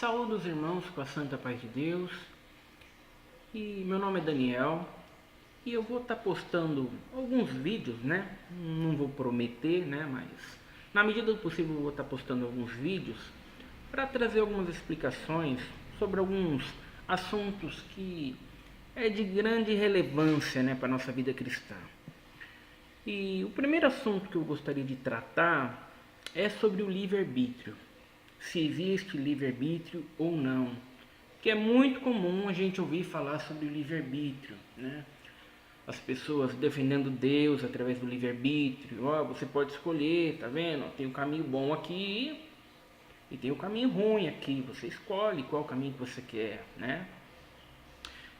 Saúdo os irmãos com a santa paz de Deus. E meu nome é Daniel. E eu vou estar postando alguns vídeos, né? Não vou prometer, né? Mas na medida do possível eu vou estar postando alguns vídeos para trazer algumas explicações sobre alguns assuntos que é de grande relevância, né, para a nossa vida cristã. E o primeiro assunto que eu gostaria de tratar é sobre o livre-arbítrio. Se existe livre-arbítrio ou não. Que é muito comum a gente ouvir falar sobre o livre-arbítrio, né? As pessoas defendendo Deus através do livre-arbítrio. Ó, você pode escolher, tá vendo? Tem um caminho bom aqui e tem um caminho ruim aqui. Você escolhe qual caminho que você quer, né?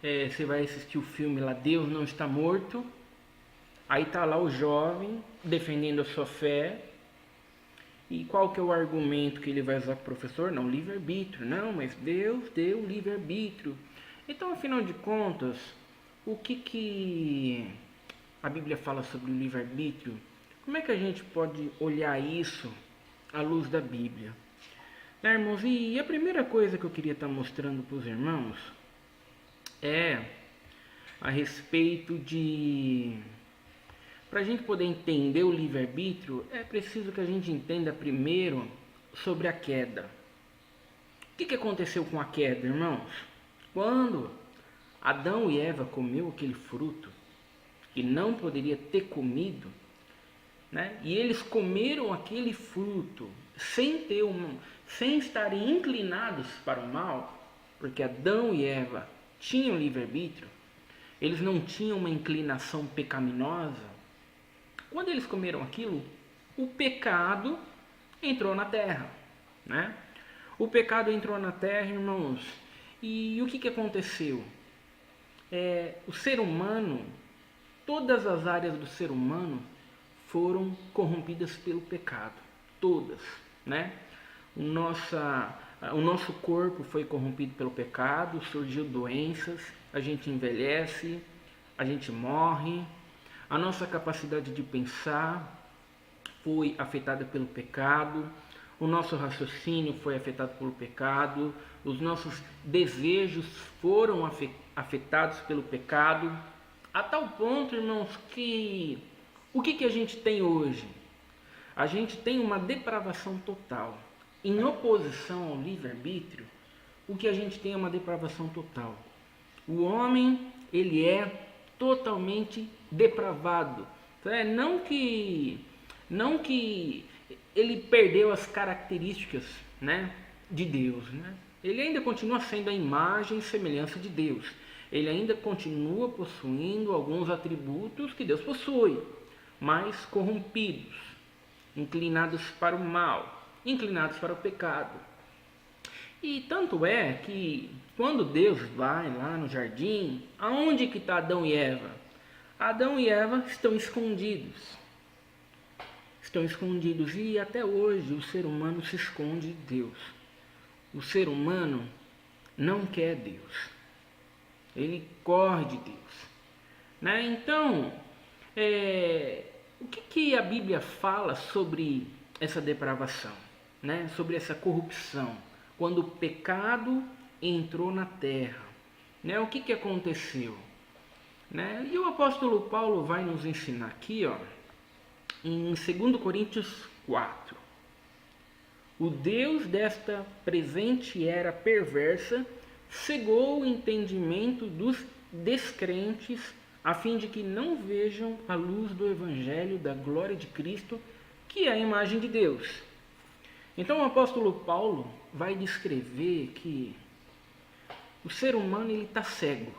Você vai assistir o filme lá, Deus Não Está Morto. Aí tá lá o jovem defendendo a sua fé. E qual que é o argumento que ele vai usar com o professor? Não, livre-arbítrio. Não, mas Deus deu livre-arbítrio. Então, afinal de contas, o que a Bíblia fala sobre o livre-arbítrio? Como é que a gente pode olhar isso à luz da Bíblia? Né, irmãos? E a primeira coisa que eu queria estar mostrando para os irmãos é a respeito de... Para a gente poder entender o livre-arbítrio, é preciso que a gente entenda primeiro sobre a queda. O que aconteceu com a queda, irmãos? Quando Adão e Eva comeu aquele fruto que não poderia ter comido, né? E eles comeram aquele fruto sem estarem inclinados para o mal, porque Adão e Eva tinham livre-arbítrio, eles não tinham uma inclinação pecaminosa. Quando eles comeram aquilo, o pecado entrou na terra, né? O pecado entrou na terra, irmãos, e o que aconteceu? O ser humano, todas as áreas do ser humano foram corrompidas pelo pecado, todas, né? O nosso corpo foi corrompido pelo pecado, surgiu doenças, a gente envelhece, a gente morre. A nossa capacidade de pensar foi afetada pelo pecado, o nosso raciocínio foi afetado pelo pecado, os nossos desejos foram afetados pelo pecado, a tal ponto, irmãos, que o que a gente tem hoje? A gente tem uma depravação total. Em oposição ao livre-arbítrio, o que a gente tem é uma depravação total. O homem, ele é totalmente depravado. Não que ele perdeu as características, né, de Deus, né? Ele ainda continua sendo a imagem e semelhança de Deus. Ele ainda continua possuindo alguns atributos que Deus possui, mas corrompidos, inclinados para o mal, inclinados para o pecado. E tanto é que quando Deus vai lá no jardim, aonde que está Adão e Eva? Adão e Eva estão escondidos. Estão escondidos e até hoje o ser humano se esconde de Deus. O ser humano não quer Deus. Ele corre de Deus, né? Então, o que a Bíblia fala sobre essa depravação, né? Sobre essa corrupção? Quando o pecado entrou na terra, né? O que aconteceu? Né? E o apóstolo Paulo vai nos ensinar aqui, ó, em 2 Coríntios 4. O Deus desta presente era perversa cegou o entendimento dos descrentes, a fim de que não vejam a luz do Evangelho da glória de Cristo, que é a imagem de Deus. Então o apóstolo Paulo vai descrever que o ser humano ele está cego.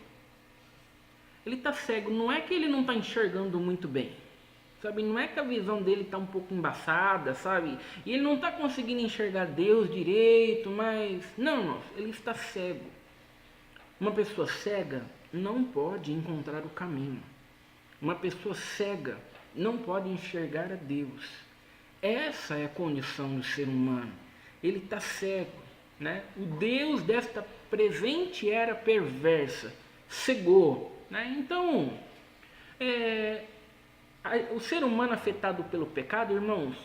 Ele está cego, não é que ele não está enxergando muito bem, sabe? Não é que a visão dele está um pouco embaçada, sabe? E ele não está conseguindo enxergar Deus direito, mas... Não, ele está cego. Uma pessoa cega não pode encontrar o caminho. Uma pessoa cega não pode enxergar a Deus. Essa é a condição do ser humano. Ele está cego, né? O Deus desta presente era perversa, cegou, né? Então, o ser humano afetado pelo pecado, irmãos,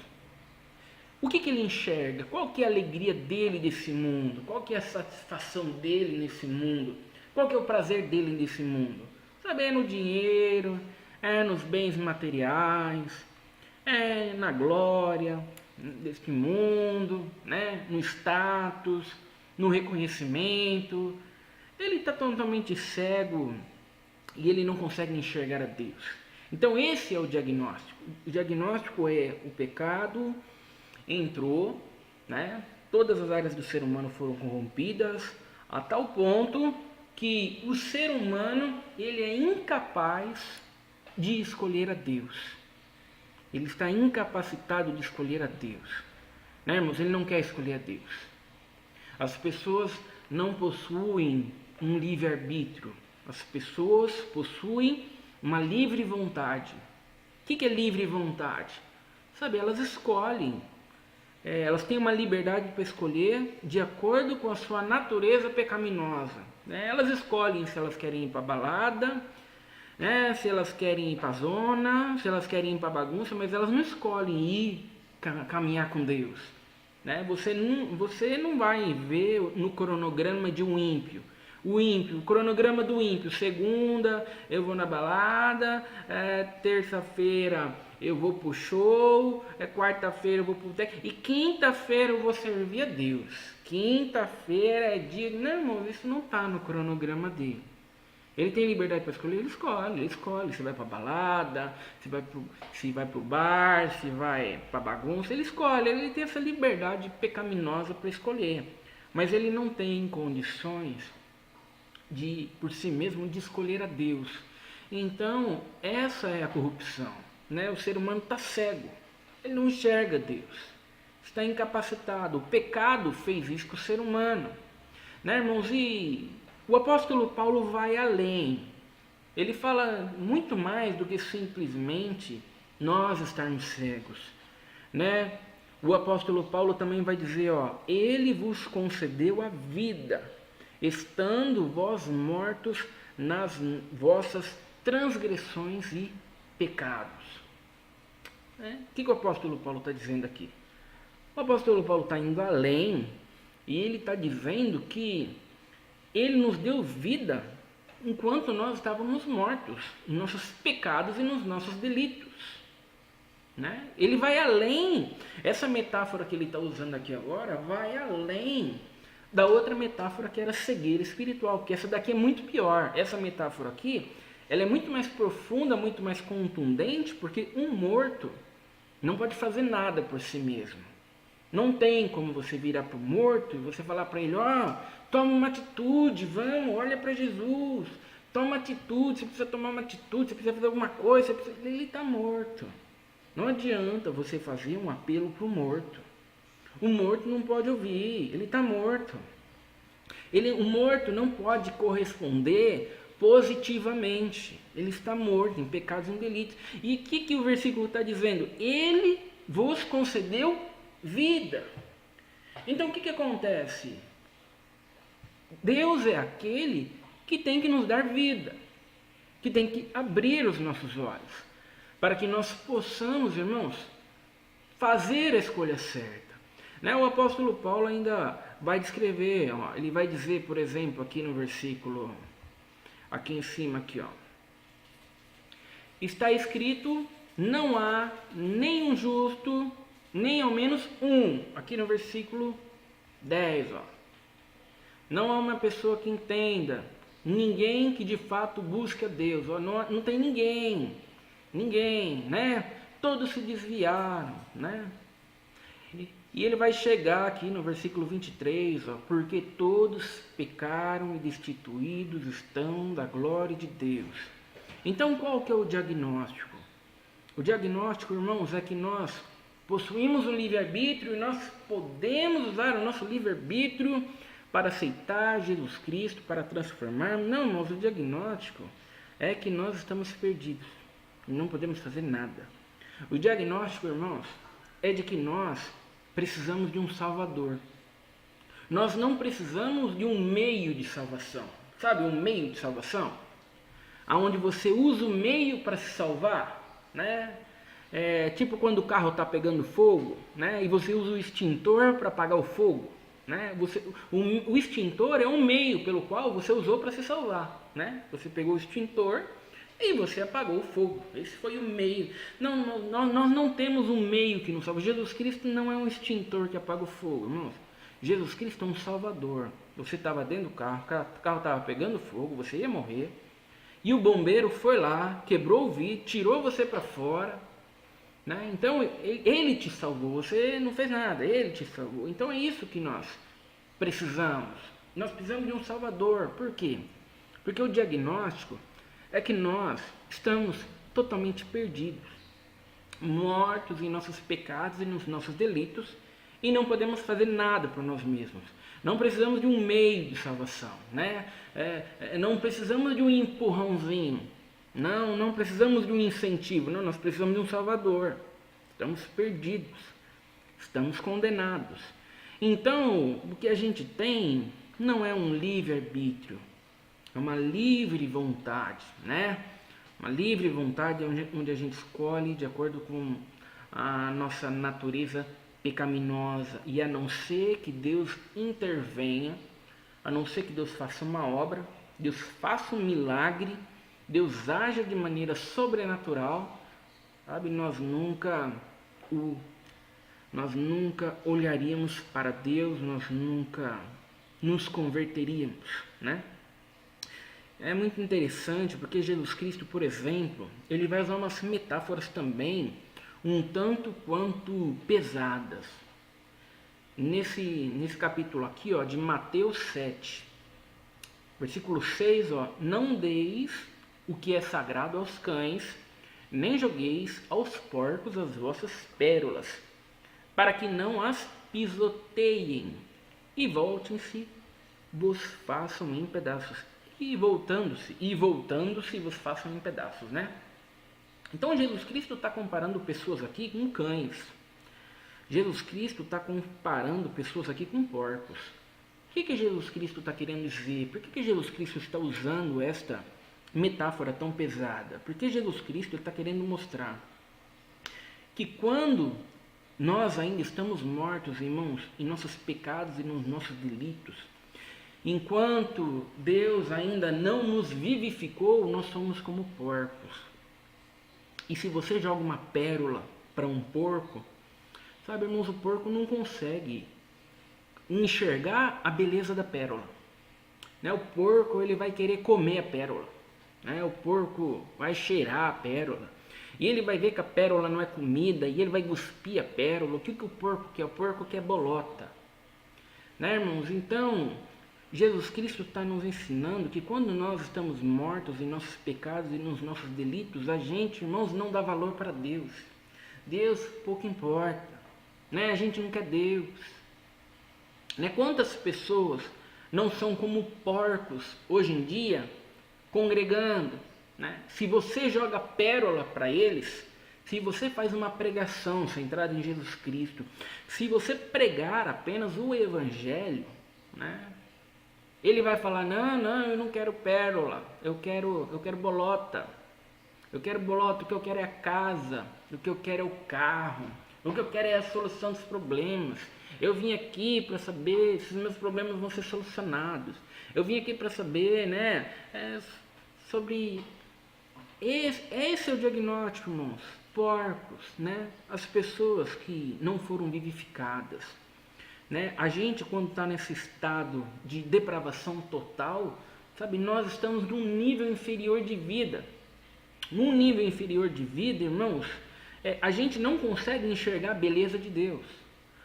O que ele enxerga? Qual que é a alegria dele desse mundo? Qual que é a satisfação dele nesse mundo? Qual que é o prazer dele nesse mundo? Sabe, é no dinheiro, é nos bens materiais, é na glória deste mundo, né? No status, no reconhecimento. Ele está totalmente cego e ele não consegue enxergar a Deus. Então esse é o diagnóstico. O diagnóstico é: o pecado entrou, né? Todas as áreas do ser humano foram corrompidas a tal ponto que o ser humano ele é incapaz de escolher a Deus. Ele está incapacitado de escolher a Deus, né, irmãos? Ele não quer escolher a Deus. As pessoas não possuem um livre-arbítrio. As pessoas possuem uma livre vontade. O que é livre vontade? Sabe, elas escolhem. Elas têm uma liberdade para escolher de acordo com a sua natureza pecaminosa. Elas escolhem se elas querem ir para a balada, se elas querem ir para a zona, se elas querem ir para a bagunça, mas elas não escolhem ir caminhar com Deus. Você não vai ver no cronograma de um ímpio. O cronograma do ímpio: segunda eu vou na balada, terça-feira eu vou pro show, quarta-feira eu vou pro boteco e quinta-feira eu vou servir a Deus. Quinta-feira é dia... Não, irmão, isso não está no cronograma dele. Ele tem liberdade para escolher, ele escolhe. Se vai para balada, se vai pro bar, se vai para bagunça, ele escolhe. Ele tem essa liberdade pecaminosa para escolher. Mas ele não tem condições por si mesmo de escolher a Deus. Então, essa é a corrupção, né? O ser humano está cego, ele não enxerga Deus, está incapacitado. O pecado fez isso com o ser humano, né, irmãos? E o apóstolo Paulo vai além. Ele fala muito mais do que simplesmente nós estarmos cegos, né? O apóstolo Paulo também vai dizer, ele vos concedeu a vida, estando vós mortos nas vossas transgressões e pecados. O que o apóstolo Paulo está dizendo aqui? O apóstolo Paulo está indo além e ele está dizendo que ele nos deu vida enquanto nós estávamos mortos em nossos pecados e nos nossos delitos, né? Ele vai além. Essa metáfora que ele está usando aqui agora vai além da outra metáfora, que era cegueira espiritual, que essa daqui é muito pior. Essa metáfora aqui, ela é muito mais profunda, muito mais contundente, porque um morto não pode fazer nada por si mesmo. Não tem como você virar para o morto e você falar para ele: toma uma atitude, vamos, olha para Jesus, toma uma atitude, você precisa tomar uma atitude, você precisa fazer alguma coisa, ele está morto. Não adianta você fazer um apelo para o morto. O morto não pode ouvir, ele está morto. O morto não pode corresponder positivamente. Ele está morto em pecados e em delitos. E o que o versículo está dizendo? Ele vos concedeu vida. Então o que acontece? Deus é aquele que tem que nos dar vida, que tem que abrir os nossos olhos, para que nós possamos, irmãos, fazer a escolha certa. O apóstolo Paulo ainda vai descrever, ele vai dizer, por exemplo, aqui no versículo, aqui em cima, está escrito: não há nenhum justo, nem ao menos um. Aqui no versículo 10, não há uma pessoa que entenda, ninguém que de fato busque a Deus. Não tem ninguém, né? Todos se desviaram, né? E ele vai chegar aqui no versículo 23, porque todos pecaram e destituídos estão da glória de Deus. Então qual que é o diagnóstico? O diagnóstico, irmãos, é que nós possuímos o livre-arbítrio e nós podemos usar o nosso livre-arbítrio para aceitar Jesus Cristo, para transformar. Não, irmãos, o diagnóstico é que nós estamos perdidos e não podemos fazer nada. O diagnóstico, irmãos, é de que nós precisamos de um Salvador. Nós não precisamos de um meio de salvação. Sabe, um meio de salvação? Onde você usa o meio para se salvar, né? Tipo quando o carro está pegando fogo, né? E você usa o extintor para apagar o fogo, né? O extintor é um meio pelo qual você usou para se salvar, né? Você pegou o extintor e você apagou o fogo. Esse foi o meio. Nós não temos um meio que nos salva. Jesus Cristo não é um extintor que apaga o fogo, irmãos. Jesus Cristo é um salvador. Você estava dentro do carro, o carro estava pegando fogo, você ia morrer. E o bombeiro foi lá, quebrou o vidro, tirou você para fora, né? Então ele te salvou, você não fez nada, ele te salvou. Então é isso que nós precisamos. Nós precisamos de um salvador. Por quê? Porque o diagnóstico é que nós estamos totalmente perdidos, mortos em nossos pecados e nos nossos delitos, e não podemos fazer nada por nós mesmos. Não precisamos de um meio de salvação, né? Não precisamos de um empurrãozinho, não precisamos de um incentivo, não, nós precisamos de um salvador. Estamos perdidos, estamos condenados. Então, o que a gente tem não é um livre-arbítrio, é uma livre vontade, né? Uma livre vontade onde a gente escolhe de acordo com a nossa natureza pecaminosa. E a não ser que Deus intervenha, a não ser que Deus faça uma obra, Deus faça um milagre, Deus haja de maneira sobrenatural, sabe? Nós nunca olharíamos para Deus, nós nunca nos converteríamos, né? É muito interessante porque Jesus Cristo, por exemplo, ele vai usar umas metáforas também um tanto quanto pesadas. Nesse capítulo aqui, ó, de Mateus 7, versículo 6, ó, não deis o que é sagrado aos cães, nem jogueis aos porcos as vossas pérolas, para que não as pisoteiem, e voltem-se, vos façam em pedaços. E voltando-se vos façam em pedaços, né? Então Jesus Cristo está comparando pessoas aqui com cães. Jesus Cristo está comparando pessoas aqui com porcos. O que Jesus Cristo está querendo dizer? Por que Jesus Cristo está usando esta metáfora tão pesada? Porque Jesus Cristo está querendo mostrar que quando nós ainda estamos mortos, irmãos, em nossos pecados e nos nossos delitos, enquanto Deus ainda não nos vivificou, nós somos como porcos. E se você joga uma pérola para um porco, sabe, irmãos, o porco não consegue enxergar a beleza da pérola, né? O porco, ele vai querer comer a pérola, né? O porco vai cheirar a pérola e ele vai ver que a pérola não é comida e ele vai cuspir a pérola. O que o porco quer? O porco quer bolota, né, irmãos? Então Jesus Cristo está nos ensinando que quando nós estamos mortos em nossos pecados e nos nossos delitos, a gente, irmãos, não dá valor para Deus. Deus pouco importa, né? A gente não quer Deus, né? Quantas pessoas não são como porcos hoje em dia, congregando, né? Se você joga pérola para eles, se você faz uma pregação centrada em Jesus Cristo, se você pregar apenas o Evangelho, né? Ele vai falar, não, eu não quero pérola, eu quero bolota. Eu quero bolota, o que eu quero é a casa, o que eu quero é o carro, o que eu quero é a solução dos problemas. Eu vim aqui para saber se os meus problemas vão ser solucionados. Eu vim aqui para saber, né, sobre... Esse é o diagnóstico, irmãos. Porcos, né, as pessoas que não foram vivificadas. Né? A gente, quando está nesse estado de depravação total, sabe, nós estamos num nível inferior de vida. Num nível inferior de vida, irmãos, a gente não consegue enxergar a beleza de Deus.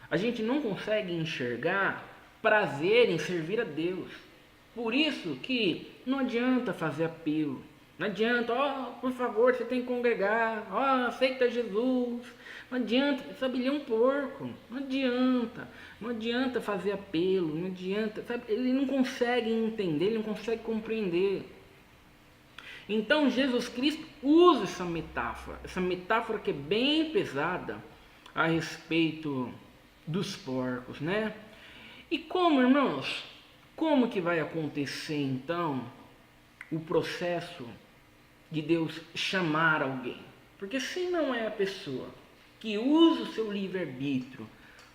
A gente não consegue enxergar prazer em servir a Deus. Por isso que não adianta fazer apelo. Não adianta, por favor, você tem que congregar, aceita Jesus. Não adianta, sabe, ele é um porco, não adianta fazer apelo, não adianta, sabe, ele não consegue entender, ele não consegue compreender. Então Jesus Cristo usa essa metáfora que é bem pesada a respeito dos porcos, né? E como, irmãos, como que vai acontecer então o processo de Deus chamar alguém? Porque se não é a pessoa que usa o seu livre-arbítrio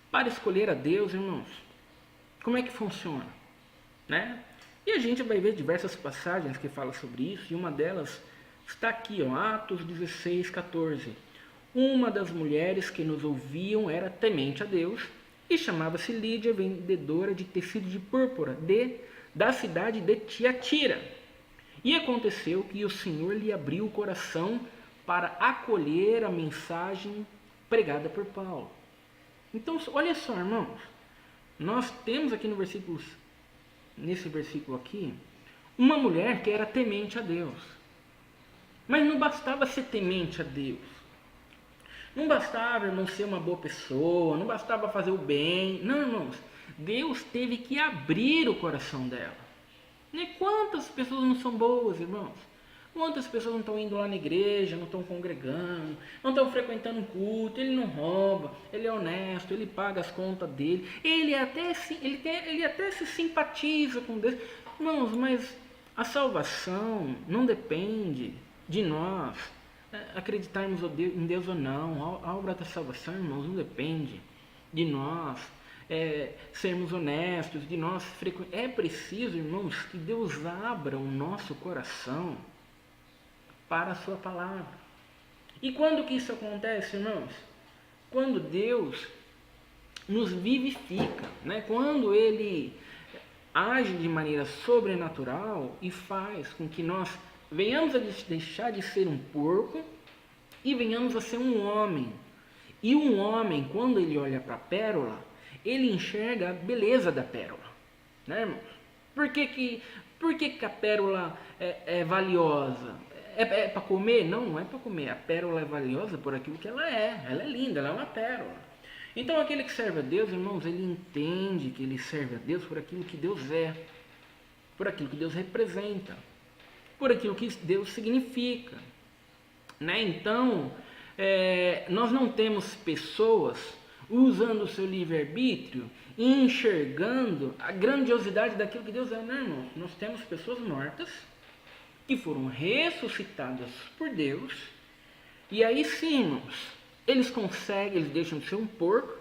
para escolher a Deus, irmãos, como é que funciona? Né? E a gente vai ver diversas passagens que falam sobre isso, e uma delas está aqui, ó, Atos 16, 14. Uma das mulheres que nos ouviam era temente a Deus e chamava-se Lídia, vendedora de tecido de púrpura da cidade de Tiatira. E aconteceu que o Senhor lhe abriu o coração para acolher a mensagem pregada por Paulo. Então, olha só, irmãos, nós temos aqui nesse versículo aqui, uma mulher que era temente a Deus. Mas não bastava ser temente a Deus. Não bastava, irmão, ser uma boa pessoa, não bastava fazer o bem. Não, irmãos, Deus teve que abrir o coração dela. E quantas pessoas não são boas, irmãos? Quantas pessoas não estão indo lá na igreja, não estão congregando, não estão frequentando um culto, ele não rouba, ele é honesto, ele paga as contas dele, ele até se simpatiza com Deus. Irmãos, mas a salvação não depende de nós acreditarmos em Deus ou não. A obra da salvação, irmãos, não depende de nós sermos honestos, de nós frequentar. É preciso, irmãos, que Deus abra o nosso coração para a sua palavra. E quando que isso acontece, irmãos? Quando Deus nos vivifica, né? Quando Ele age de maneira sobrenatural e faz com que nós venhamos a deixar de ser um porco e venhamos a ser um homem. E um homem, quando ele olha para a pérola, ele enxerga a beleza da pérola, né, irmãos? Por que a pérola é valiosa? É para comer? Não, não é para comer. A pérola é valiosa por aquilo que ela é. Ela é linda, ela é uma pérola. Então aquele que serve a Deus, irmãos, ele entende que ele serve a Deus por aquilo que Deus é, por aquilo que Deus representa, por aquilo que Deus significa, né? Então, nós não temos pessoas usando o seu livre-arbítrio e enxergando a grandiosidade daquilo que Deus é, não, irmão. Nós temos pessoas mortas que foram ressuscitadas por Deus, e aí sim, irmãos, eles deixam de ser um porco,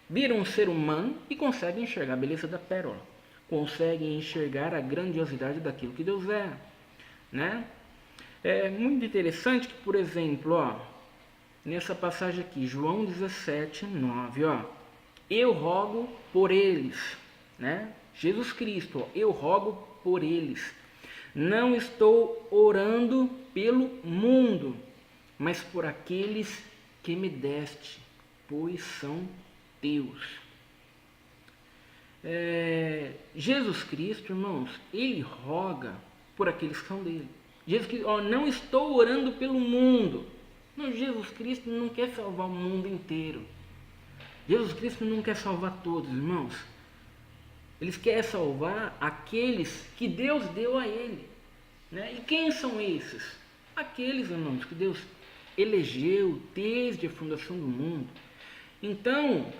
viram um ser humano e conseguem enxergar a beleza da pérola, conseguem enxergar a grandiosidade daquilo que Deus é, né? É muito interessante que, por exemplo, ó, nessa passagem aqui, João 17, 9, ó, eu rogo por eles, né? Jesus Cristo, ó, eu rogo por eles. Não estou orando pelo mundo, mas por aqueles que me deste, pois são teus. Jesus Cristo, irmãos, ele roga por aqueles que são dele. Jesus Cristo, ó, não estou orando pelo mundo. Não, Jesus Cristo não quer salvar o mundo inteiro. Jesus Cristo não quer salvar todos, irmãos. Ele quer salvar aqueles que Deus deu a ele, né? E quem são esses? Aqueles, irmãos, que Deus elegeu desde a fundação do mundo. Então,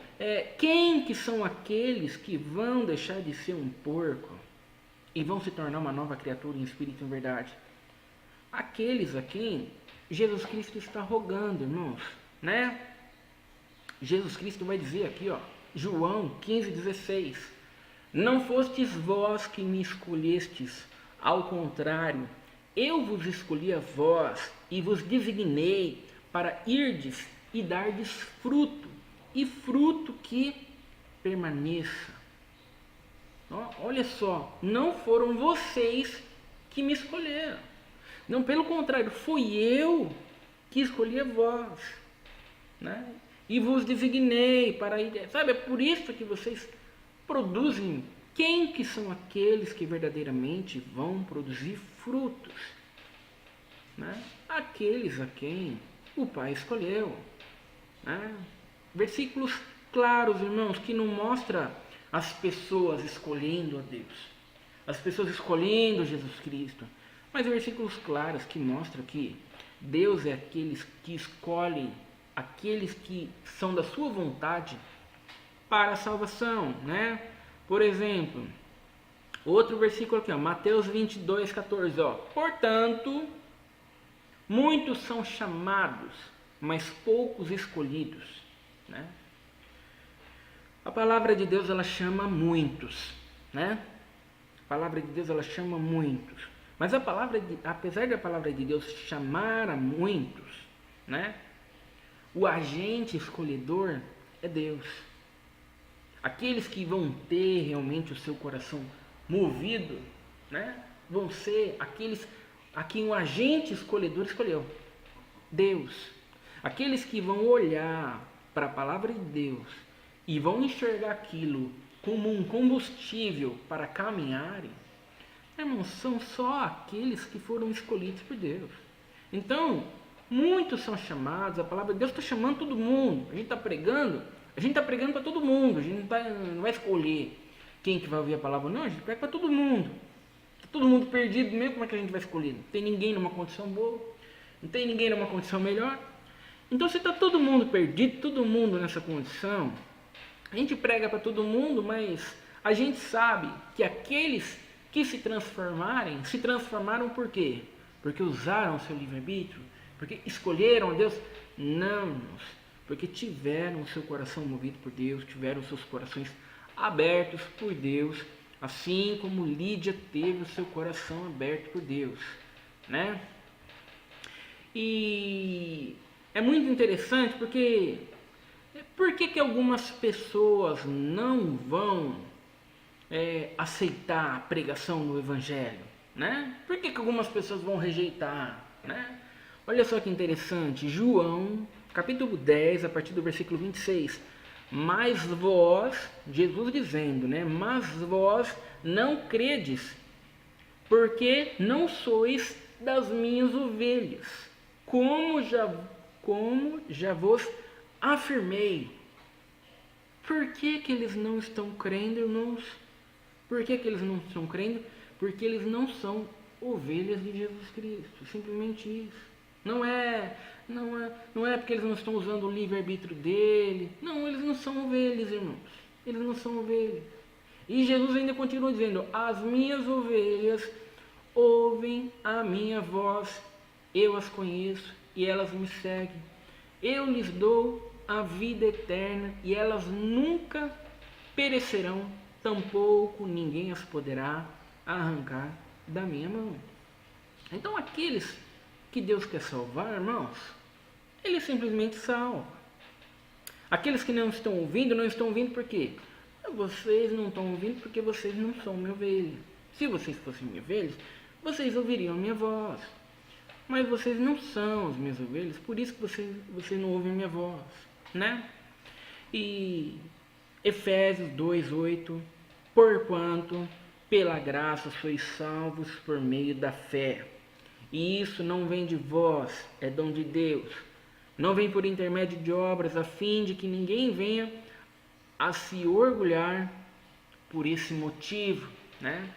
quem que são aqueles que vão deixar de ser um porco e vão se tornar uma nova criatura em espírito e em verdade? Aqueles a quem Jesus Cristo está rogando, irmãos, né? Jesus Cristo vai dizer aqui, ó, João 15,16: não fostes vós que me escolhestes, ao contrário, eu vos escolhi a vós e vos designei para irdes e dardes fruto, e fruto que permaneça. Olha só, não foram vocês que me escolheram. Não, pelo contrário, fui eu que escolhi a vós, né? E vos designei para ir. Sabe, é por isso que vocês produzem. Quem que são aqueles que verdadeiramente vão produzir frutos, né? Aqueles a quem o Pai escolheu, né? Versículos claros, irmãos, que não mostra as pessoas escolhendo a Deus, as pessoas escolhendo Jesus Cristo, mas versículos claros que mostram que Deus é aqueles que escolhem aqueles que são da sua vontade para a salvação, né? Por exemplo, outro versículo aqui, ó, Mateus 22, 14, ó. Portanto, Muitos são chamados, mas poucos escolhidos, né? A palavra de Deus, ela chama muitos, né? A palavra de Deus, ela chama muitos. Mas apesar da palavra de Deus chamar a muitos, né? O agente escolhedor é Deus. Aqueles que vão ter realmente o seu coração movido, né? Vão ser aqueles a quem o agente escolhedor escolheu. Deus. Aqueles que vão olhar para a palavra de Deus e vão enxergar aquilo como um combustível para caminharem, irmãos, são só aqueles que foram escolhidos por Deus. Então, muitos são chamados, a palavra de Deus está chamando todo mundo. A gente está pregando para todo mundo. A gente não vai escolher quem que vai ouvir a palavra, não. A gente prega para todo mundo. Está todo mundo perdido mesmo, como é que a gente vai escolher? Não tem ninguém numa condição boa, não tem ninguém numa condição melhor. Então, se está todo mundo perdido, todo mundo nessa condição, a gente prega para todo mundo, mas a gente sabe que aqueles que se transformaram por quê? Porque usaram o seu livre-arbítrio? Porque escolheram a Deus? Não, irmãos. Porque tiveram o seu coração movido por Deus, tiveram os seus corações abertos por Deus, assim como Lídia teve o seu coração aberto por Deus, né? E é muito interessante porque por que algumas pessoas não vão aceitar a pregação do Evangelho, né? Por que algumas pessoas vão rejeitar, né? Olha só que interessante, João, capítulo 10, a partir do versículo 26. Mas vós, Jesus dizendo, né? Mas vós não credes, porque não sois das minhas ovelhas, como já vos afirmei. Por que eles não estão crendo, irmãos? Por que eles não estão crendo? Porque eles não são ovelhas de Jesus Cristo. Simplesmente isso. Não é porque eles não estão usando o livre-arbítrio dele. Não, eles não são ovelhas, irmãos. Eles não são ovelhas. E Jesus ainda continua dizendo: as minhas ovelhas ouvem a minha voz, eu as conheço e elas me seguem. Eu lhes dou a vida eterna e elas nunca perecerão, tampouco ninguém as poderá arrancar da minha mão. Então aqueles que Deus quer salvar, irmãos, Ele simplesmente salva. Aqueles que não estão ouvindo por quê? Vocês não estão ouvindo porque vocês não são minha ovelha. Se vocês fossem minha ovelha, vocês ouviriam a minha voz. Mas vocês não são as minhas ovelhas, por isso que vocês não ouvem a minha voz, né? E Efésios 2:8, porquanto pela graça sois salvos por meio da fé. E isso não vem de vós, é dom de Deus. Não vem por intermédio de obras, a fim de que ninguém venha a se orgulhar por esse motivo, né?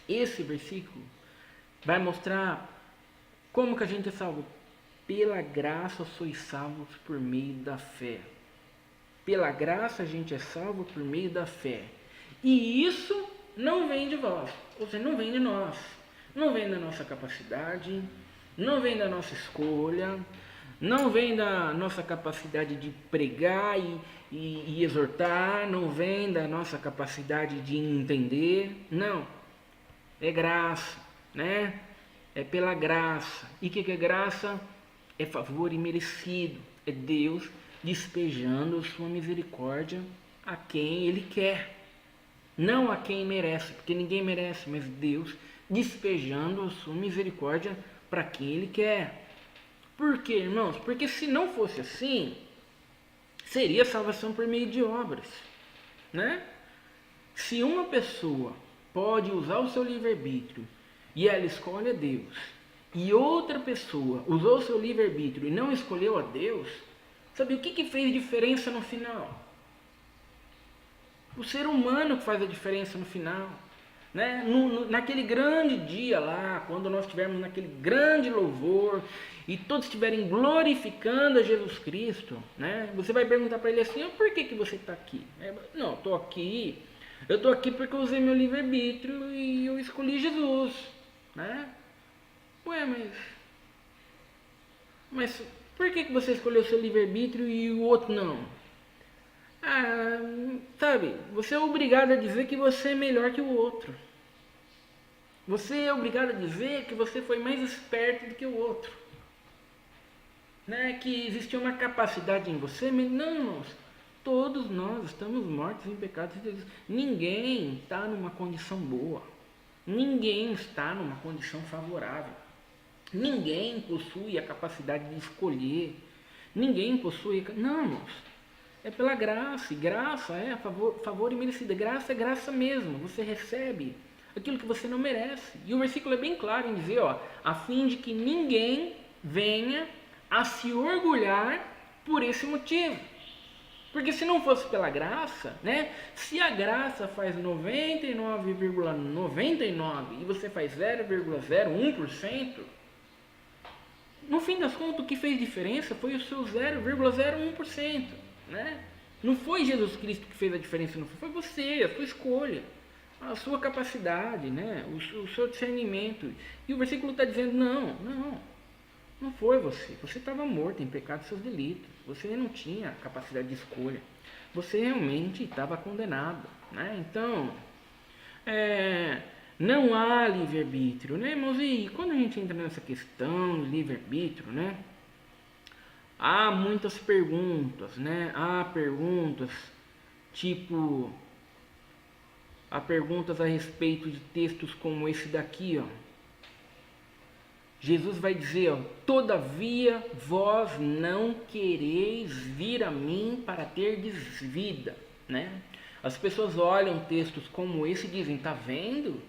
Esse versículo vai mostrar como que a gente é salvo. Pela graça sois salvos por meio da fé. Pela graça a gente é salvo por meio da fé. E isso não vem de vós, ou seja, não vem de nós. Não vem da nossa capacidade, não vem da nossa escolha, não vem da nossa capacidade de pregar e exortar, não vem da nossa capacidade de entender, não. É graça, né? É pela graça. E o que é graça? É favor imerecido. É Deus despejando sua misericórdia a quem Ele quer. Não a quem merece, porque ninguém merece, mas Deus despejando a sua misericórdia para quem Ele quer. Por quê, irmãos? Porque se não fosse assim, seria salvação por meio de obras, né? Se uma pessoa pode usar o seu livre-arbítrio e ela escolhe a Deus, e outra pessoa usou o seu livre-arbítrio e não escolheu a Deus, sabe o que fez diferença no final? O ser humano que faz a diferença no final, né? Naquele grande dia lá, quando nós estivermos naquele grande louvor e todos estiverem glorificando a Jesus Cristo, né? Você vai perguntar para ele assim: por que você está aqui? Não, eu estou aqui porque eu usei meu livre-arbítrio e eu escolhi Jesus, né? Ué, mas Mas por que você escolheu seu livre-arbítrio e o outro não? Ah, sabe, você é obrigado a dizer que você é melhor que o outro. Você é obrigado a dizer que você foi mais esperto do que o outro. Né? Que existia uma capacidade em você, mas não, irmãos. Todos nós estamos mortos em pecados. Ninguém está numa condição boa. Ninguém está numa condição favorável. Ninguém possui a capacidade de escolher. Ninguém possui. Não, irmãos. É pela graça. E graça é favor imerecido. Graça é graça mesmo. Você recebe aquilo que você não merece. E o versículo é bem claro em dizer, ó, a fim de que ninguém venha a se orgulhar por esse motivo. Porque se não fosse pela graça, né? Se a graça faz 99,99 e você faz 0,01%, no fim das contas o que fez diferença foi o seu 0,01%, né? Não foi Jesus Cristo que fez a diferença, não foi você, a sua escolha, a sua capacidade, né? O seu discernimento. E o versículo está dizendo, não foi você. Você estava morto em pecado e seus delitos. Você não tinha capacidade de escolha. Você realmente estava condenado, né? Então, não há livre-arbítrio, né, irmãos? E quando a gente entra nessa questão de livre-arbítrio, né? Há muitas perguntas, né? Há perguntas tipo... Há perguntas a respeito de textos como esse daqui, ó. Jesus vai dizer, ó, todavia vós não quereis vir a mim para terdes vida, né? As pessoas olham textos como esse e dizem, tá vendo?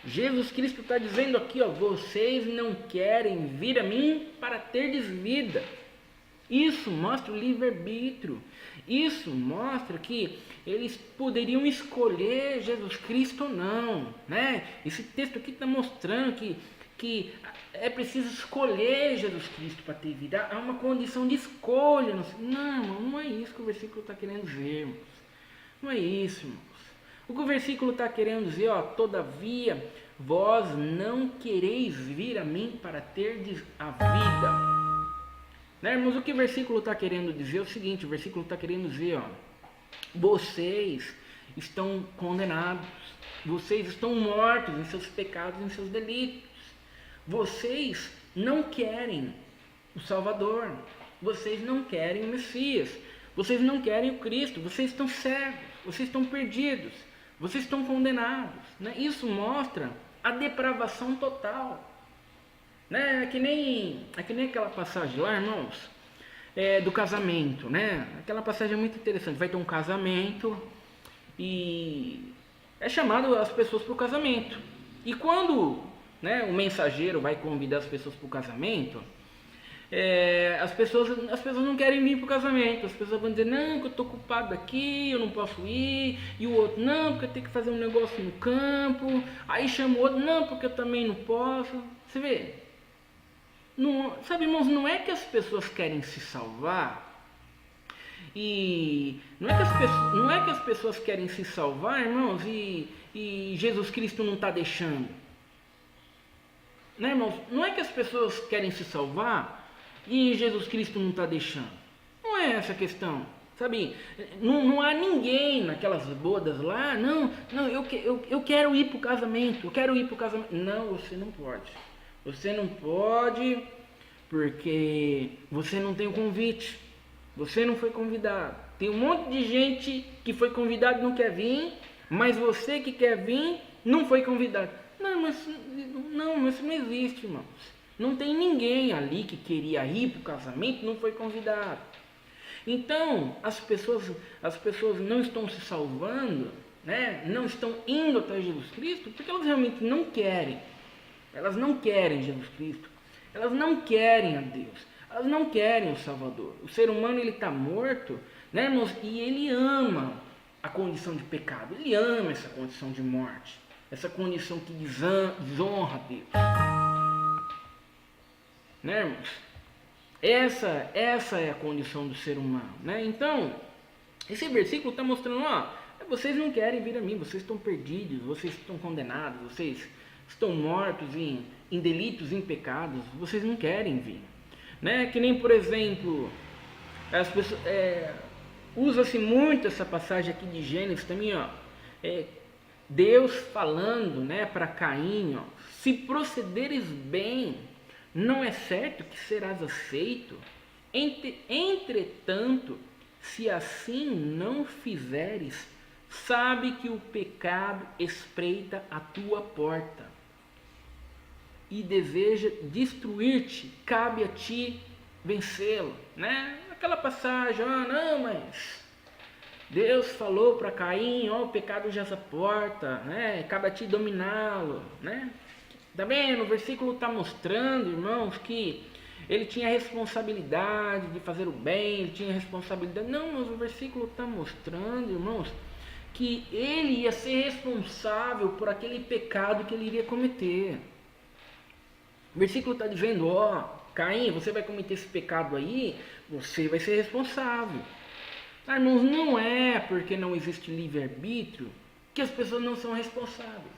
Jesus Cristo está dizendo aqui, ó, vocês não querem vir a mim para terdes vida. Isso mostra o livre-arbítrio. Isso mostra que eles poderiam escolher Jesus Cristo ou não, né? Esse texto aqui está mostrando que é preciso escolher Jesus Cristo para ter vida. Há uma condição de escolha. Não é isso que o versículo está querendo dizer, irmãos. Não é isso, irmãos. O que o versículo está querendo dizer, ó, todavia vós não quereis vir a mim para terdes a vida. Né, irmãos, o que o versículo está querendo dizer é o seguinte, o versículo está querendo dizer, ó, vocês estão condenados, vocês estão mortos em seus pecados, em seus delitos, vocês não querem o Salvador, vocês não querem o Messias, vocês não querem o Cristo, vocês estão cegos, vocês estão perdidos, vocês estão condenados, né? Isso mostra a depravação total. Né? É que nem aquela passagem lá, irmãos, do casamento, né? Aquela passagem é muito interessante. Vai ter um casamento e é chamado as pessoas para o casamento. E quando, né, o mensageiro vai convidar as pessoas para o casamento, as pessoas não querem vir para o casamento. As pessoas vão dizer, não, que eu estou ocupado aqui, eu não posso ir. E o outro, não, porque eu tenho que fazer um negócio no campo. Aí chama o outro, não, porque eu também não posso. Você vê? Não, sabe, irmãos, não é que as pessoas querem se salvar e não é que as pessoas querem se salvar, irmãos, e Jesus Cristo não está deixando, né, irmãos? Não é que as pessoas querem se salvar e Jesus Cristo não está deixando. Não é essa a questão, sabe? Não há ninguém naquelas bodas lá, não, eu quero ir para o casamento, Não, você não pode. Você não pode, porque você não tem o convite. Você não foi convidado. Tem um monte de gente que foi convidado e não quer vir, mas você que quer vir não foi convidado. Não, isso não existe, irmãos. Não tem ninguém ali que queria ir para o casamento e não foi convidado. Então, as pessoas não estão se salvando, né? Não estão indo até Jesus Cristo porque elas realmente não querem. Elas não querem Jesus Cristo, elas não querem a Deus, elas não querem o Salvador. O ser humano, ele está morto, né, irmãos? E ele ama a condição de pecado, ele ama essa condição de morte, essa condição que desonra a Deus, né, irmãos? Essa é a condição do ser humano, né? Então, esse versículo está mostrando, ó, vocês não querem vir a mim, vocês estão perdidos, vocês estão condenados, vocês estão mortos em delitos, em pecados, vocês não querem vir. né? Que nem, por exemplo, as pessoas, usa-se muito essa passagem aqui de Gênesis também, ó. Deus falando, né, para Caim, ó, se procederes bem, não é certo que serás aceito. Entretanto, se assim não fizeres, sabe que o pecado espreita a tua porta e deseja destruir-te, cabe a ti vencê-lo, né? Aquela passagem, não, mas Deus falou para Caim, o pecado já se porta, né? Cabe a ti dominá-lo, né? Tá vendo? O versículo está mostrando, irmãos, que ele tinha responsabilidade de fazer o bem, ele tinha responsabilidade. Não, mas o versículo está mostrando, irmãos, que ele ia ser responsável por aquele pecado que ele iria cometer. O versículo está dizendo, Caim, você vai cometer esse pecado aí, você vai ser responsável. Irmãos, não é porque não existe livre-arbítrio que as pessoas não são responsáveis.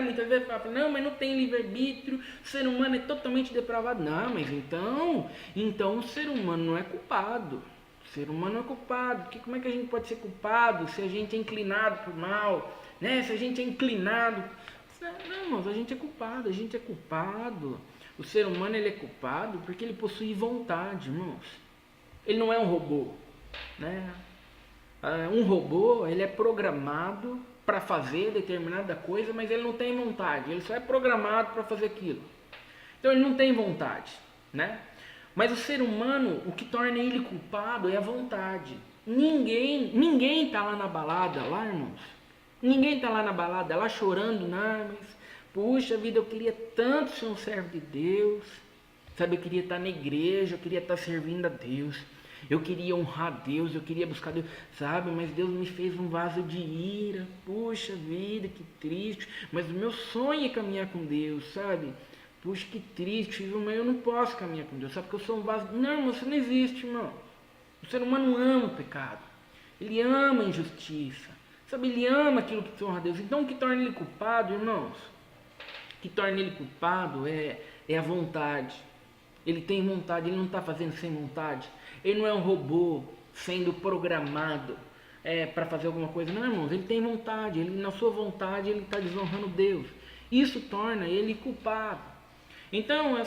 Muitas vezes falam, não, mas não tem livre-arbítrio, o ser humano é totalmente depravado. Não, mas então o ser humano não é culpado. O ser humano não é culpado. Porque como é que a gente pode ser culpado se a gente é inclinado por mal? Né? Se a gente é inclinado... Não, irmãos, a gente é culpado. O ser humano ele é culpado porque ele possui vontade, irmãos. Ele não é um robô, né? Um robô, ele é programado para fazer determinada coisa, mas ele não tem vontade, ele só é programado para fazer aquilo. Então ele não tem vontade, né? Mas o ser humano, o que torna ele culpado é a vontade. Ninguém tá lá na balada, lá, irmãos. Ninguém tá lá na balada, lá chorando, não, mas puxa vida, eu queria tanto ser um servo de Deus. Sabe, eu queria estar na igreja, eu queria estar servindo a Deus. Eu queria honrar Deus, eu queria buscar Deus, sabe? Mas Deus me fez um vaso de ira. Puxa vida, que triste. Mas o meu sonho é caminhar com Deus, sabe? Puxa, que triste, mas eu não posso caminhar com Deus, sabe? Porque eu sou um vaso... Não, irmão, isso não existe, irmão. O ser humano ama o pecado. Ele ama a injustiça. Sabe, ele ama aquilo que honra a Deus. Então o que torna ele culpado, irmãos? O que torna ele culpado é a vontade. Ele tem vontade, ele não está fazendo sem vontade. Ele não é um robô sendo programado para fazer alguma coisa. Não, irmãos, ele tem vontade. Ele, na sua vontade, ele está desonrando Deus. Isso torna ele culpado. Então,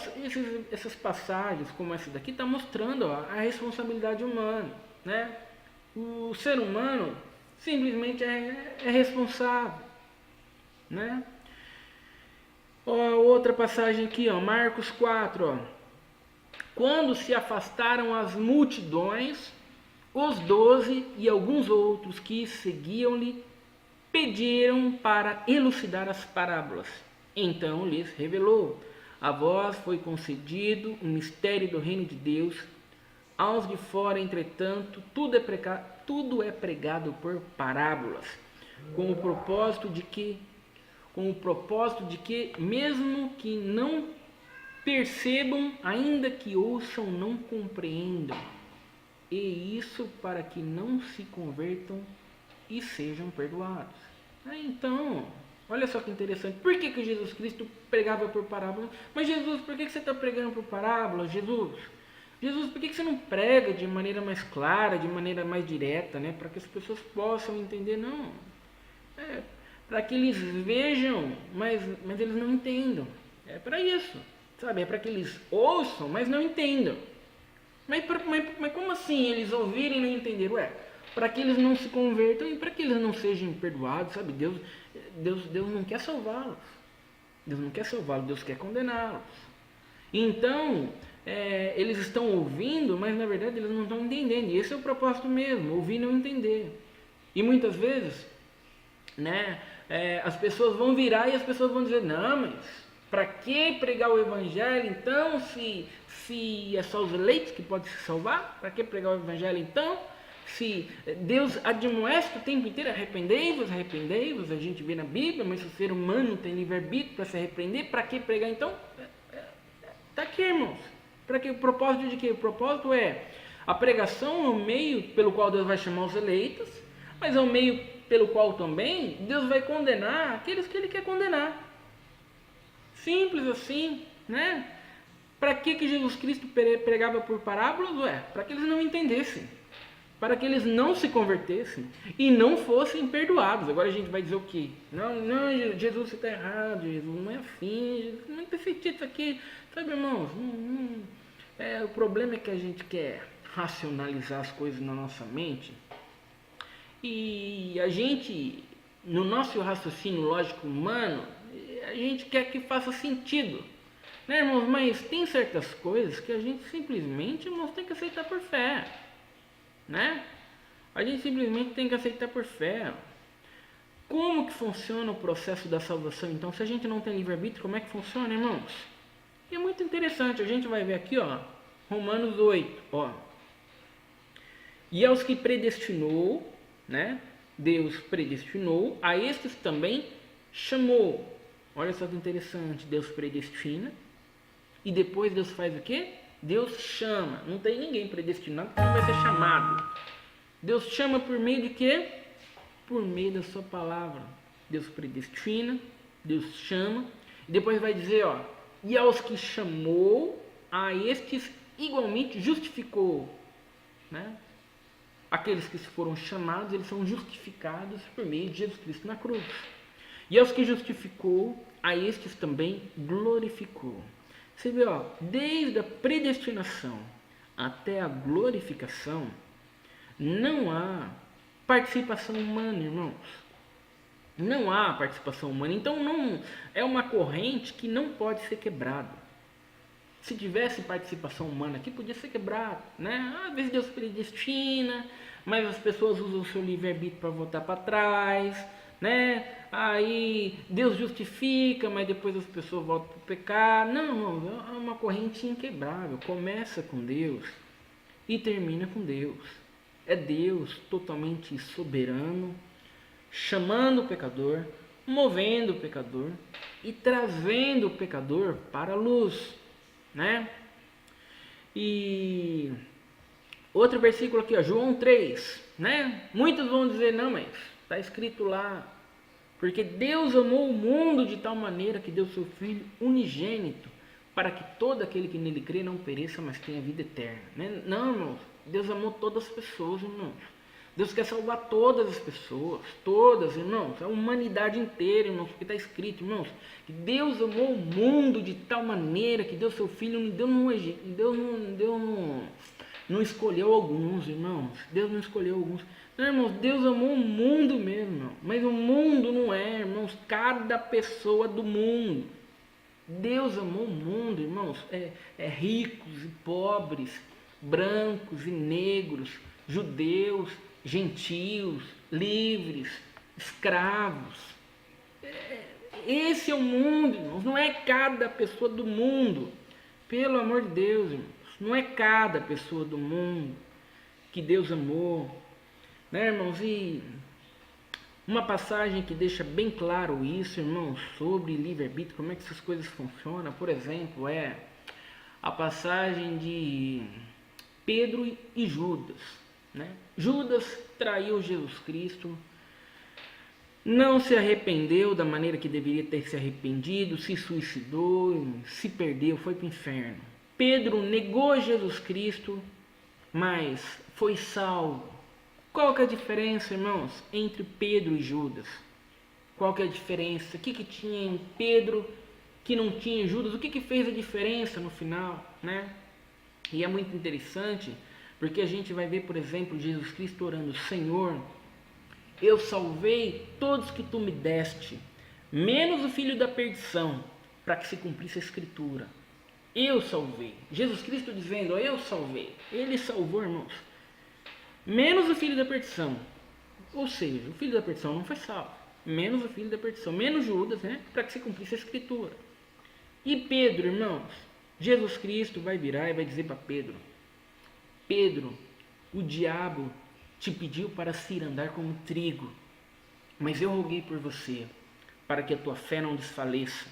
essas passagens como essa daqui está mostrando a responsabilidade humana, né? O ser humano simplesmente é responsável, né? Outra passagem aqui, Marcos 4, Quando se afastaram as multidões, os 12 e alguns outros que seguiam-lhe pediram para elucidar as parábolas. Então lhes revelou: a vós foi concedido o mistério do reino de Deus. Aos de fora, entretanto, tudo é pregado por parábolas, com o propósito de que, mesmo que não percebam, ainda que ouçam, não compreendam. E isso para que não se convertam e sejam perdoados. Então, olha só que interessante. Por que Jesus Cristo pregava por parábolas? Mas Jesus, por que você está pregando por parábolas, Jesus? Jesus, por que você não prega de maneira mais clara, de maneira mais direta, né? Para que as pessoas possam entender? Não. Para que eles vejam, mas eles não entendam. É para isso, sabe? É para que eles ouçam, mas não entendam. Mas como assim eles ouvirem e não entenderem? Para que eles não se convertam e para que eles não sejam perdoados, sabe? Deus não quer salvá-los. Deus não quer salvá-los, Deus quer condená-los. Então, eles estão ouvindo, mas na verdade eles não estão entendendo. E esse é o propósito mesmo, ouvir e não entender. E muitas vezes, né, as pessoas vão virar e as pessoas vão dizer: não, mas para que pregar o evangelho então, se é só os eleitos que podem se salvar? Para que pregar o evangelho então? Se Deus admoesta o tempo inteiro: arrependei-vos, arrependei-vos, a gente vê na Bíblia, mas se o ser humano não tem livre-arbítrio para se arrepender, para que pregar então? Está aqui, irmãos. Para que? O propósito de quê? O propósito é a pregação, é o meio pelo qual Deus vai chamar os eleitos, mas é o meio pelo qual também Deus vai condenar aqueles que Ele quer condenar. Simples assim, né? Para que Jesus Cristo pregava por parábolas? Para que eles não entendessem, para que eles não se convertessem e não fossem perdoados. Agora a gente vai dizer o quê? Não, Jesus, você está errado, Jesus não é assim, Jesus não tem sentido isso aqui. Sabe, irmãos, o problema é que a gente quer racionalizar as coisas na nossa mente e a gente, no nosso raciocínio lógico humano, a gente quer que faça sentido, né, irmãos? Mas tem certas coisas que a gente simplesmente, irmãos, tem que aceitar por fé, né? A gente simplesmente tem que aceitar por fé. Como que funciona o processo da salvação? Então, se a gente não tem livre-arbítrio, como é que funciona, irmãos? E é muito interessante, a gente vai ver aqui, ó, Romanos 8, ó. E aos que predestinou, né? Deus predestinou, a estes também chamou. Olha só que interessante, Deus predestina e depois Deus faz o quê? Deus chama. Não tem ninguém predestinado que não vai ser chamado. Deus chama por meio de quê? Por meio da sua palavra. Deus predestina, Deus chama e depois vai dizer, ó, e aos que chamou, a estes igualmente justificou, né? Aqueles que foram chamados, eles são justificados por meio de Jesus Cristo na cruz. E aos que justificou, a estes também glorificou. Você vê, ó, desde a predestinação até a glorificação, não há participação humana, irmãos. Não há participação humana. Então não é uma corrente que não pode ser quebrada. Se tivesse participação humana aqui, podia ser quebrado, né? Às vezes Deus predestina, mas as pessoas usam o seu livre-arbítrio para voltar para trás, né? Aí Deus justifica, mas depois as pessoas voltam para o pecado. Não, é uma corrente inquebrável. Começa com Deus e termina com Deus. É Deus totalmente soberano, chamando o pecador, movendo o pecador e trazendo o pecador para a luz, né? E outro versículo aqui, ó, João 3, né? Muitos vão dizer, não, mas está escrito lá, porque Deus amou o mundo de tal maneira que deu seu Filho unigênito, para que todo aquele que nele crê não pereça, mas tenha vida eterna, né? Não, irmãos, Deus amou todas as pessoas, irmãos. Deus quer salvar todas as pessoas, todas, irmãos, a humanidade inteira, irmãos, porque está escrito, irmãos, que Deus amou o mundo de tal maneira que deu seu Filho, não escolheu alguns, irmãos, Deus não escolheu alguns, não, irmãos, Deus amou o mundo mesmo, irmão. Mas o mundo não é, irmãos, cada pessoa do mundo. Deus amou o mundo, irmãos, ricos e pobres, brancos e negros, judeus, gentios, livres, escravos. Esse é o mundo, irmãos, não é cada pessoa do mundo. Pelo amor de Deus, irmãos, não é cada pessoa do mundo que Deus amou, né, irmãos? E uma passagem que deixa bem claro isso, irmãos, sobre livre-arbítrio, como é que essas coisas funcionam, por exemplo, é a passagem de Pedro e Judas, né? Judas traiu Jesus Cristo, não se arrependeu da maneira que deveria ter se arrependido, se suicidou, se perdeu, foi para o inferno. Pedro negou Jesus Cristo, mas foi salvo. Qual que é a diferença, irmãos, entre Pedro e Judas? Qual que é a diferença? O que tinha em Pedro que não tinha em Judas? O que fez a diferença no final, né? E é muito interessante, porque a gente vai ver, por exemplo, Jesus Cristo orando, Senhor, eu salvei todos que tu me deste, menos o filho da perdição, para que se cumprisse a escritura. Eu salvei. Jesus Cristo dizendo, ó, eu salvei. Ele salvou, irmãos, menos o filho da perdição. Ou seja, o filho da perdição não foi salvo. Menos o filho da perdição, menos Judas, né? Para que se cumprisse a escritura. E Pedro, irmãos, Jesus Cristo vai virar e vai dizer para Pedro, Pedro, o diabo te pediu para se ir andar como trigo, mas eu roguei por você, para que a tua fé não desfaleça.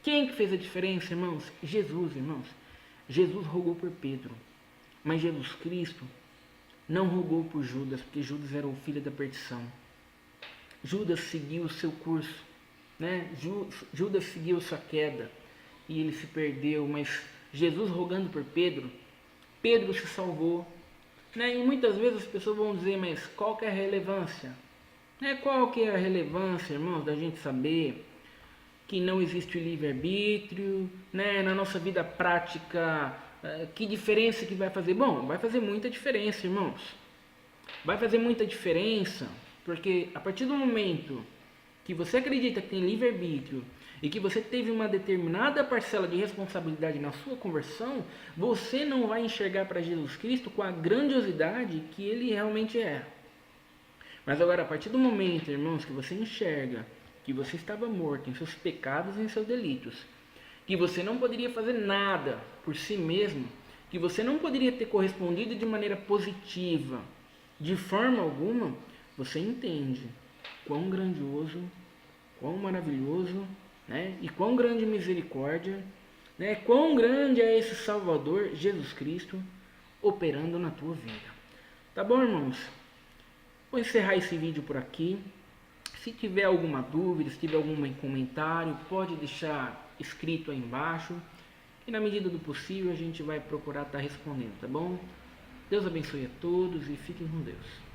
Quem que fez a diferença, irmãos? Jesus, irmãos. Jesus rogou por Pedro, mas Jesus Cristo não rogou por Judas, porque Judas era o filho da perdição. Judas seguiu o seu curso, né? Judas seguiu sua queda e ele se perdeu, mas Jesus rogando por Pedro, Pedro se salvou. Né? E muitas vezes as pessoas vão dizer, mas qual que é a relevância? Qual que é a relevância, irmãos, da gente saber que não existe o livre-arbítrio, né? Na nossa vida prática, que diferença que vai fazer? Bom, vai fazer muita diferença, irmãos. Vai fazer muita diferença, porque a partir do momento que você acredita que tem livre-arbítrio e que você teve uma determinada parcela de responsabilidade na sua conversão, você não vai enxergar para Jesus Cristo com a grandiosidade que ele realmente é. Mas agora, a partir do momento, irmãos, que você enxerga que você estava morto em seus pecados e em seus delitos, que você não poderia fazer nada por si mesmo, que você não poderia ter correspondido de maneira positiva, de forma alguma, você entende quão grandioso, quão maravilhoso, né? E quão grande misericórdia, né? Quão grande é esse Salvador, Jesus Cristo, operando na tua vida. Tá bom, irmãos? Vou encerrar esse vídeo por aqui. Se tiver alguma dúvida, se tiver algum comentário, pode deixar escrito aí embaixo. E na medida do possível a gente vai procurar estar respondendo, tá bom? Deus abençoe a todos e fiquem com Deus.